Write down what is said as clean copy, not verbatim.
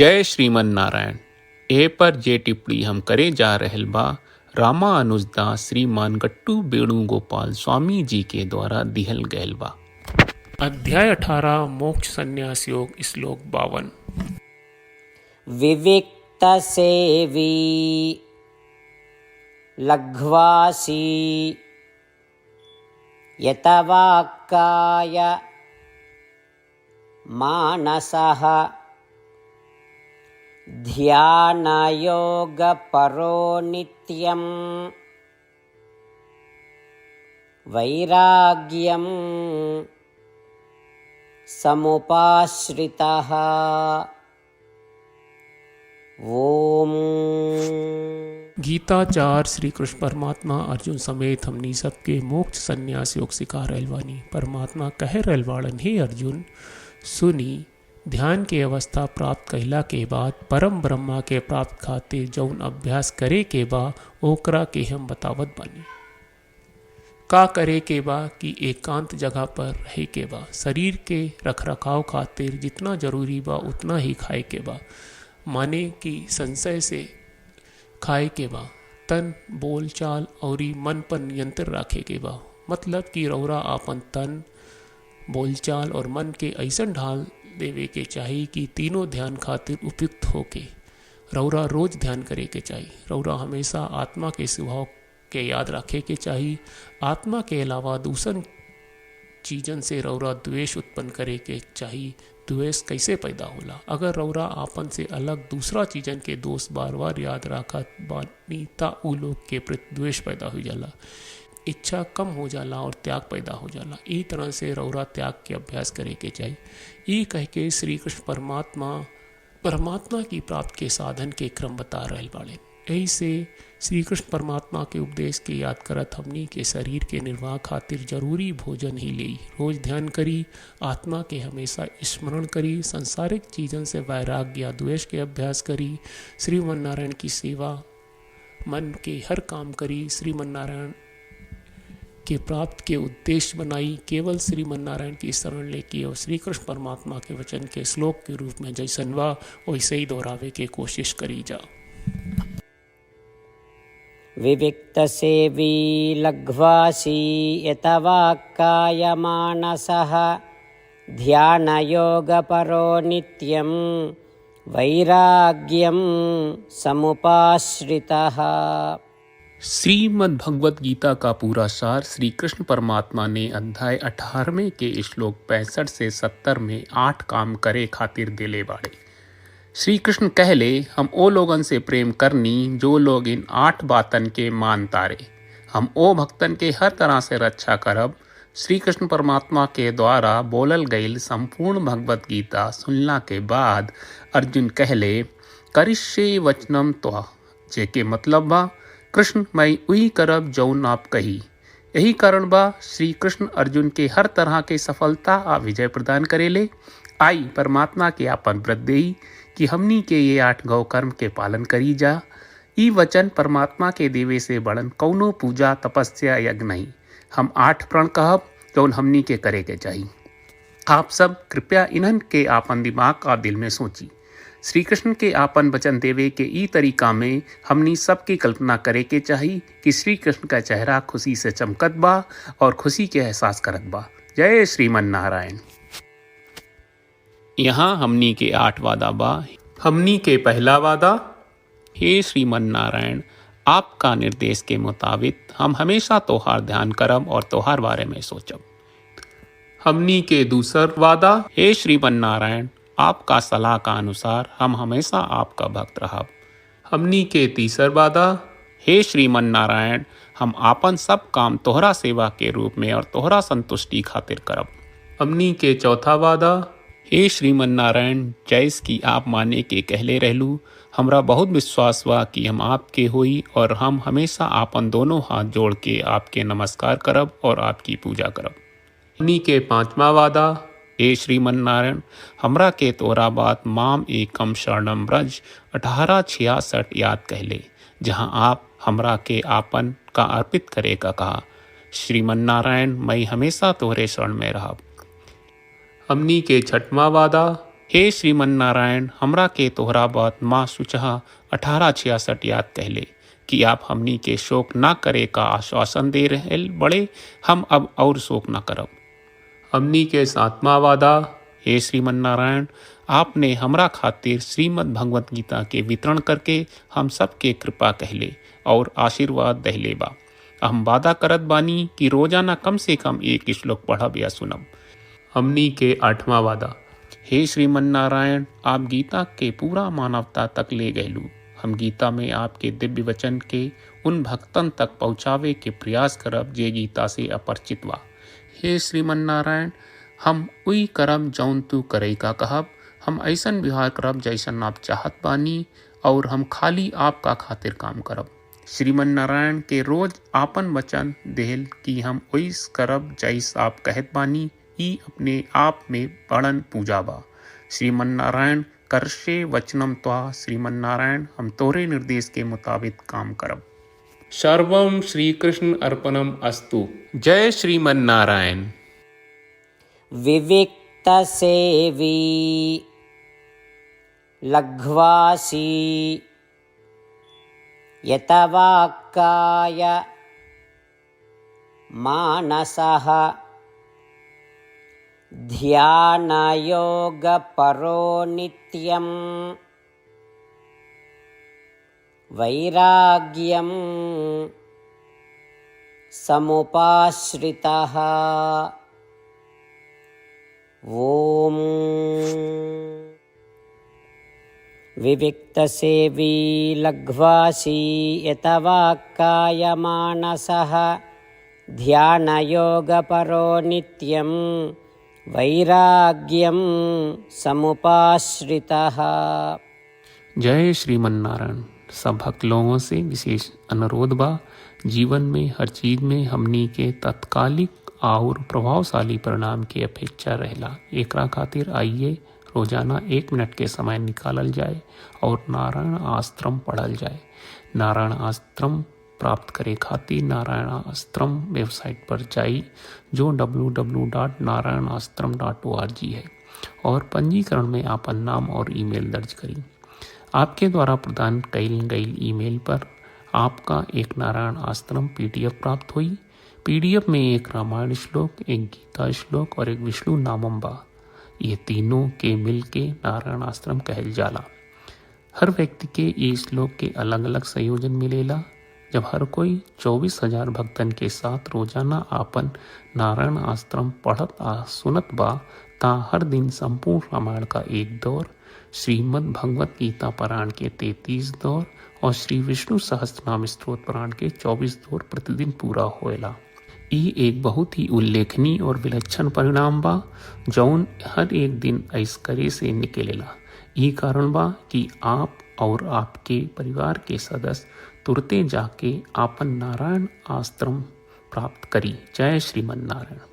जय श्रीमन नारायण। ए पर जे टिप्पणी हम करे जा रहल बा रामानुजदास श्रीमान गट्टू वेणुगोपाल स्वामी जी के द्वारा दिहल गयल बा। अध्याय 18 मोक्ष संन्यास योग श्लोक 52। विविक्त सेवी लघ्वासी यतवाक्काय मानसः ध्यानयोगपरो नित्यं वैराग्यं समुपाश्रितः। ओम। गीताचार्य श्री कृष्ण परमात्मा अर्जुन समेत हमनी सबके मोक्ष संन्यास योग सिखा रहल बानी। परमात्मा कह रहल बाड़न, हे अर्जुन सुनी, ध्यान के अवस्था प्राप्त कइला के बाद परम ब्रह्मा के प्राप्त खातिर जौन अभ्यास करे के बा ओकरा के हम बतावत बानी। का करे के बा कि एकांत जगह पर रहे के बा, शरीर के रखरखाव खातिर जितना जरूरी बा उतना ही खाए के बा, माने कि संशय से खाए के बा, तन बोल चाल और मन पर नियंत्रण रखे के बा। मतलब कि रौरा आपन तन बोलचाल और मन के ऐसन ढाल देवे के चाहिए कि तीनों ध्यान खातिर उपयुक्त होके रौरा रोज ध्यान करे के चाहिए। रौरा हमेशा आत्मा के स्वभाव के याद रखे के चाहिए। आत्मा के अलावा दूसर चीजन से रौरा द्वेष उत्पन्न करे के चाहिए। द्वेष कैसे पैदा होला? अगर रौरा आपन से अलग दूसरा चीजन के दोष बार बार याद रखत बानी ता उ लोग के प्रति द्वेष पैदा हो जाला, इच्छा कम हो जाला और त्याग पैदा हो जाला। ई तरह से रौरा त्याग के अभ्यास करे के चाहिए। ई कह के श्री कृष्ण परमात्मा की प्राप्ति के साधन के क्रम बता रहल बाड़े। यही से श्री कृष्ण परमात्मा के उपदेश के याद करत हमनी के शरीर के निर्वाह खातिर जरूरी भोजन ही लेई, रोज ध्यान करी, आत्मा के हमेशा स्मरण करी, सांसारिक चीजन से वैराग्य या द्वेष के अभ्यास करी, श्रीमन नारायण की सेवा मन के हर काम करी, श्रीमन नारायण के प्राप्त के उद्देश्य बनाई, केवल श्रीमन नारायण की शरण लेके और श्री कृष्ण परमात्मा के वचन के श्लोक के रूप में जैसन बा वैसे ही दोहरावे के कोशिश करी जा। विविक्त सेवी लघ्वासी यतवाक्काय मानसः ध्यानयोगपरो नित्यं वैराग्यं समुपाश्रितः। श्रीमद् भगवत गीता का पूरा सार श्री कृष्ण परमात्मा ने अध्याय 18वें के श्लोक 65 से 70 में 8 काम करे खातिर दिले बाड़े। श्री कृष्ण कहले, हम ओ लोगन से प्रेम करनी जो लोग इन 8 बातन के मान तारे। हम ओ भक्तन के हर तरह से रक्षा करब। श्री कृष्ण परमात्मा के द्वारा बोलल गईल संपूर्ण भगवत गीता सुनला के बाद अर्जुन कहले, करिष्ये वचनम त्वा, जेके मतलब बा कृष्ण मैं वही करब जौन आप कही। यही कारण बा श्री कृष्ण अर्जुन के हर तरह के सफलता आ विजय प्रदान करेले। आई परमात्मा के आपन व्रत देई कि हमनी के ये 8 गौ कर्म के पालन करी जा। ई वचन परमात्मा के देवे से बड़न कौनो पूजा तपस्या यज्ञ नहीं। हम 8 प्रण कहब जौन हमनी के करे के चाहिए। आप सब कृपया इन्हन के आपन दिमाग और दिल में सोची। श्री कृष्ण के आपन वचन देवे के ई तरीका में हमनी सबकी कल्पना करे के चाहिए कि श्री कृष्ण का चेहरा खुशी से चमकत बा और खुशी के एहसास करत बा। जय श्रीमन नारायण। यहाँ हमनी के 8 वादा बा। हमनी के पहला वादा, हे श्रीमन नारायण आपका निर्देश के मुताबिक हम हमेशा तोहार ध्यान करब और तोहार बारे में सोचब। हमनी के दूसर वादा, हे श्रीमन नारायण आपका सलाह का अनुसार हम हमेशा आपका भक्त रहब। हमनी के तीसर वादा, हे श्रीमन नारायण हम आपन सब काम तोहरा सेवा के रूप में और तोहरा संतुष्टि खातिर करब। हमनी के चौथा वादा, हे श्रीमन नारायण जैस की आप माने के कहले रहलू, हमरा बहुत विश्वास बा कि हम आपके होई और हम हमेशा आपन दोनों हाथ जोड़ के आपके नमस्कार करब और आपकी पूजा करब। हमनी के पांचवा वादा, हे श्रीमन नारायण हमरा के तोरा बात माम एकम शरणम ब्रज 1866 याद कहले, जहाँ आप हमरा के आपन का अर्पित करे का कहा। श्रीमन नारायण मैं हमेशा तोहरे शरण में रहब। हमनी के छठवां वादा, हे श्रीमन नारायण, हमरा के तोहरा बात माँ सुचहा 1866 याद कहले कि आप हमनी के शोक ना करे का आश्वासन दे रहे बड़े, हम अब और शोक ना करब। हमनी के सातवां वादा, हे श्रीमन नारायण, आपने हमरा खातिर श्रीमद् भगवत गीता के वितरण करके हम सबके कृपा कहले और आशीर्वाद दहले बा। हम वादा करत बानी कि रोजाना कम से कम एक श्लोक पढ़ब या सुनब। हमनी के 8वां वादा, हे श्रीमन नारायण, आप गीता के पूरा मानवता तक ले गयलू। हम गीता में आपके दिव्य वचन के उन भक्तन तक पहुँचावे के प्रयास करब जे गीता से अपरिचित बा। हे श्रीमन नारायण, हम उई करब जौन तू करे का कहब। हम ऐसन व्यवहार करब जैसन आप चाहत बानी और हम खाली आपका खातिर काम करब। श्रीमन नारायण के रोज आपन वचन देहल कि हम ओइस करब जैस आप कहत बानी, ई अपने आप में बड़न पूजा बा। श्रीमन नारायण, करशे वचनम त्वा। श्रीमन नारायण, हम तोरे निर्देश के मुताबिक काम करब। सर्वम श्री कृष्ण अर्पणम अस्तु। जय श्रीमन नारायण। विविक्तसेवी लघ्वासी यतवाक्काय मानसः ध्यानयोगपरो नित्यं वैराग्यं समुपाश्रितः। ओम विविक्तसेवी लघ्वासी यतवाक्काय मानसः ध्यानयोगपरो नित्यं वैराग्यं समुपाश्रितः। जय श्रीमन नारायण। सब भक्त लोगों से विशेष अनुरोध बा, जीवन में हर चीज में हमनी के तत्कालिक और प्रभावशाली परिणाम की अपेक्षा रहेला। एकरा खातिर आइए रोजाना 1 मिनट के समय निकालल जाए और नारायण आश्रम पढ़ल जाए। नारायण आश्रम प्राप्त करे खातिर नारायण आश्रम वेबसाइट पर जाई, जो www.narayanashram.org है, और पंजीकरण में आपन नाम और ईमेल दर्ज करी। आपके द्वारा प्रदान कईल गई ईमेल पर आपका एक नारायण आश्रम PDF प्राप्त हुई। PDF में एक रामायण श्लोक, एक गीता श्लोक और एक विष्णु नामम बा। ये तीनों के मिल के नारायण आश्रम कहल जाला। हर व्यक्ति के ये श्लोक के अलग अलग संयोजन मिलेला। जब हर कोई 24,000 भक्तन के साथ रोजाना आपन नारायण आश्रम पढ़त आ सुनत बा, ता हर दिन संपूर्ण रामायण का 1 दौर, श्रीमद् भगवत गीता पारायण के 33 दौर और श्री विष्णु सहस्त्रनाम स्तोत्र पारायण के 24 दौर प्रतिदिन पूरा होएला। ई एक बहुत ही उल्लेखनीय और विलक्षण परिणाम बा, जौन हर एक दिन ऐस करे से निकलेला। ई कारण बा कि आप और आपके परिवार के सदस्य तुरते जाके आपन नारायण आश्रम प्राप्त करी। जय श्रीमन नारायण।